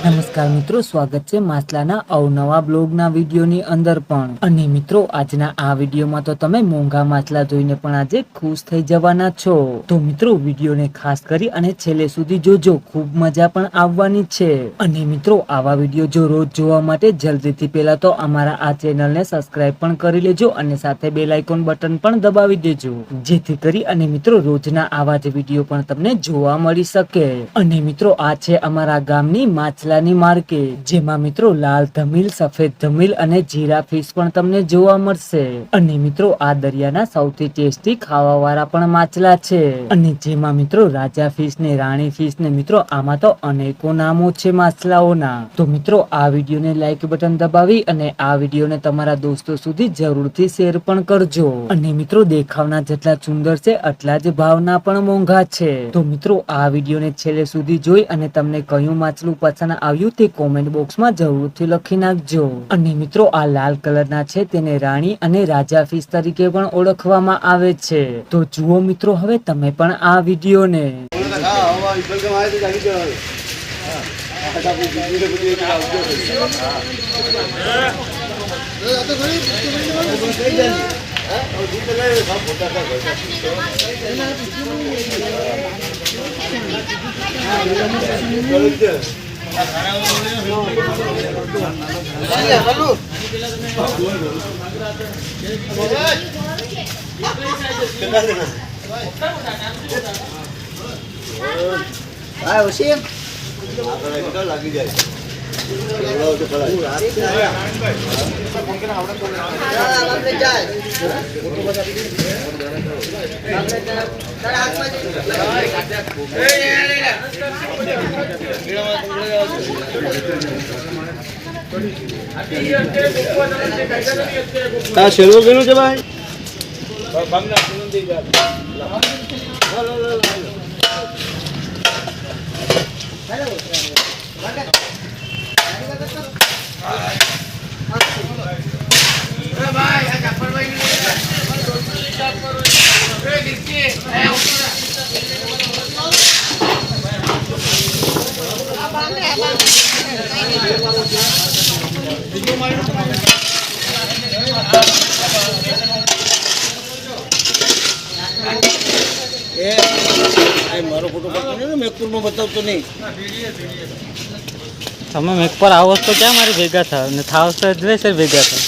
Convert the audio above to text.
નમસ્કાર મિત્રો, સ્વાગત છે માછલાના અવનવા બ્લોગના વિડીયોની અંદર પણ. અને મિત્રો, આજના આ વિડીયોમાં તો તમે મોંઘા માછલા જોઈને પણ આજે ખુશ થઈ જવાના છો. તો મિત્રો, વિડીયોને ખાસ કરી અને છેલ્લે સુધી જોજો, ખૂબ મજા પણ આવવાની છે. અને મિત્રો, આવા વિડીયો જો રોજ જોવા માટે જલ્દીથી પહેલા તો અમારા આ ચેનલને સબસ્ક્રાઇબ પણ કરી લેજો અને સાથે બેલ આઇકોન બટન પણ દબાવી દેજો, જેથી કરી અને મિત્રો રોજના આવા જ વિડીયો પણ તમને જોવા મળી શકે. અને મિત્રો, આ છે અમારા ગામની માછલાની માર્કેટ, જેમાં મિત્રો લાલ ધમીલ, સફેદ ધમીલ અને જીરા ફિશ પણ તમને જોવા મળશે. અને મિત્રો, આ દરિયાના સૌથી ટેસ્ટી ખાવા વાળા પણ માછલા છે. અને જેમાં મિત્રો રાજા ફિશ ને રાણી ફિશ ને મિત્રો આમાં તો અનેકો નામો છે માછલાઓના. તો મિત્રો, આ વિડીયોને લાઈક બટન દબાવી અને આ વિડીયોને તમારા દોસ્તો સુધી જરૂરથી શેર પણ કરજો. અને મિત્રો, દેખાવના જેટલા સુંદર છે એટલા જ ભાવના પણ મોંઘા છે. તો મિત્રો, આ વિડીયોને છેલ્લે સુધી જોઈ અને તમને કયું માછલું પસંદ આવ્યું તે કોમેન્ટ બોક્સમાં જરૂરથી લખી નાખજો. અને મિત્રો, આ લાલ કલરના છે તેને રાણી અને રાજા ફિશ તરીકે પણ ઓળખવામાં આવે છે. તો જુઓ મિત્રો, હવે તમે પણ આ વિડીયોને લાગી જાય. શેરવો કેનું છે ભાઈ? મારો ફોટો મેકપુરમાં બતાવતો નહીં. તમે મેક પર આવો તો ક્યાં મારી ભેગા થાવ ને થાવ તો જ ભેગા થાવ.